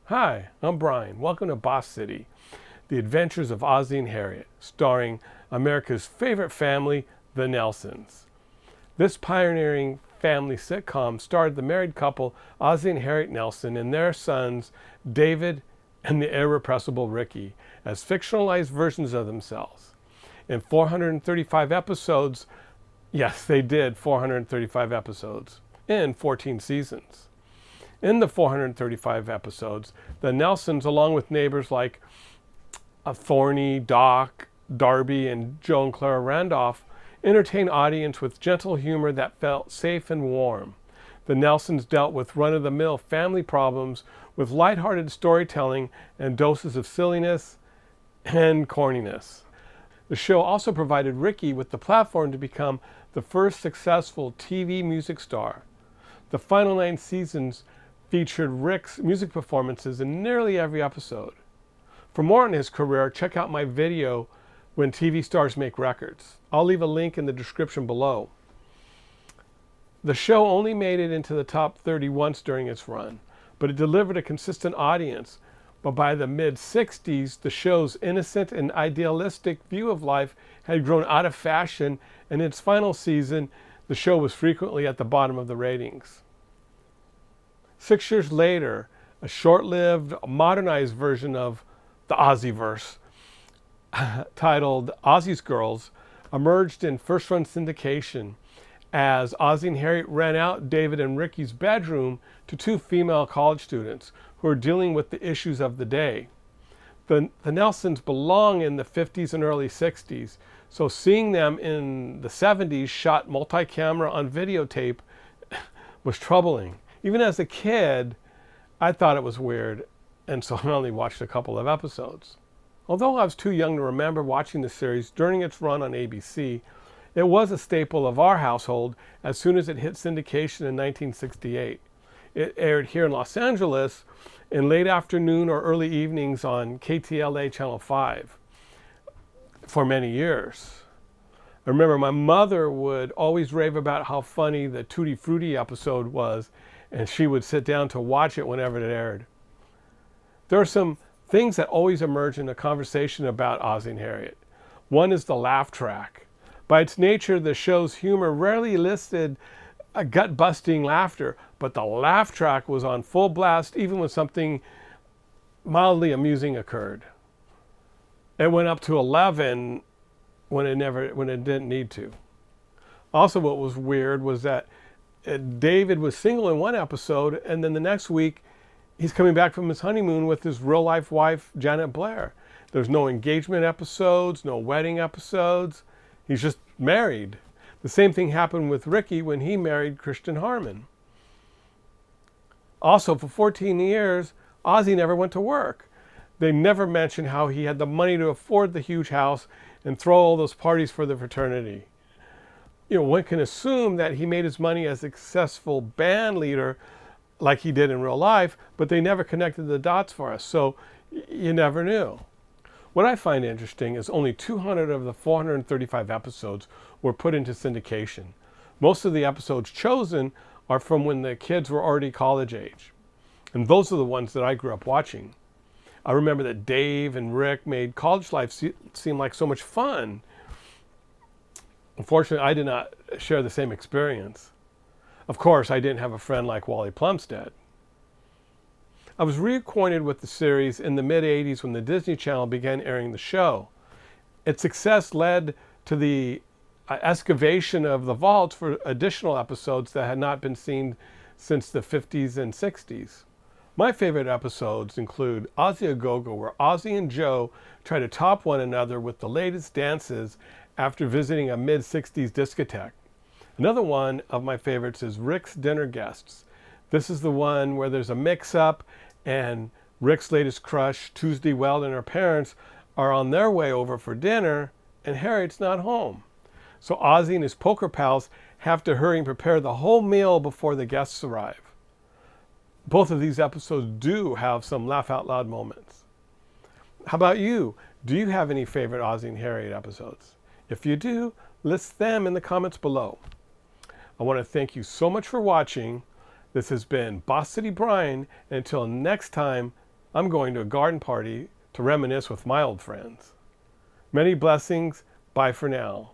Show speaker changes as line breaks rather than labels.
Hi, I'm Brian. Welcome to Boss City, The Adventures of Ozzie and Harriet, starring America's favorite family, the Nelsons. This pioneering family sitcom starred the married couple Ozzie and Harriet Nelson and their sons, David and the irrepressible Ricky, as fictionalized versions of themselves. In 435 episodes, yes, they did 435 episodes, in 14 seasons. In the 435 episodes, the Nelsons, along with neighbors like Thorny, Doc, Darby, and Joe and Clara Randolph, entertained audience with gentle humor that felt safe and warm. The Nelsons dealt with run-of-the-mill family problems with lighthearted storytelling and doses of silliness and corniness. The show also provided Ricky with the platform to become the first successful TV music star. The final 9 seasons featured Rick's music performances in nearly every episode. For more on his career, check out my video, When TV Stars Make Records. I'll leave a link in the description below. The show only made it into the top 30 once during its run, but it delivered a consistent audience. But by the mid-60s, the show's innocent and idealistic view of life had grown out of fashion, and in its final season, the show was frequently at the bottom of the ratings. 6 years later, a short-lived, modernized version of the Ozzieverse, titled Ozzie's Girls, emerged in first-run syndication as Ozzie and Harriet ran out David and Ricky's bedroom to 2 female college students who were dealing with the issues of the day. The Nelsons belong in the 50s and early 60s, so seeing them in the 70s shot multi-camera on videotape was troubling. Even as a kid, I thought it was weird, and so I only watched a couple of episodes. Although I was too young to remember watching the series during its run on ABC, it was a staple of our household as soon as it hit syndication in 1968. It aired here in Los Angeles in late afternoon or early evenings on KTLA Channel 5 for many years. I remember my mother would always rave about how funny the Tutti Frutti episode was, and she would sit down to watch it whenever it aired. There are some things that always emerge in a conversation about Ozzie and Harriet. One is the laugh track. By its nature, the show's humor rarely elicited a gut-busting laughter, but the laugh track was on full blast even when something mildly amusing occurred. It went up to 11 when it didn't need to. Also, what was weird was that David was single in one episode, and then the next week he's coming back from his honeymoon with his real-life wife, Janet Blair. There's no engagement episodes, no wedding episodes. He's just married. The same thing happened with Ricky when he married Christian Harmon. Also, for 14 years, Ozzie never went to work. They never mentioned how he had the money to afford the huge house and throw all those parties for the fraternity. One can assume that he made his money as a successful band leader like he did in real life, but they never connected the dots for us, so you never knew. What I find interesting is only 200 of the 435 episodes were put into syndication. Most of the episodes chosen are from when the kids were already college age, and those are the ones that I grew up watching. I remember that Dave and Rick made college life seem like so much fun. Unfortunately, I did not share the same experience. Of course, I didn't have a friend like Wally Plumstead. I was reacquainted with the series in the mid-'80s when the Disney Channel began airing the show. Its success led to the excavation of the vaults for additional episodes that had not been seen since the 50s and 60s. My favorite episodes include Ozzie A Go-Go, where Ozzie and Joe try to top one another with the latest dances after visiting a mid-60s discotheque. Another one of my favorites is Rick's Dinner Guests. This is the one where there's a mix-up and Rick's latest crush, Tuesday Weld, and her parents are on their way over for dinner and Harriet's not home. So Ozzie and his poker pals have to hurry and prepare the whole meal before the guests arrive. Both of these episodes do have some laugh-out-loud moments. How about you? Do you have any favorite Ozzie and Harriet episodes? If you do, list them in the comments below. I want to thank you so much for watching. This has been Boss City Brian. And until next time, I'm going to a garden party to reminisce with my old friends. Many blessings. Bye for now.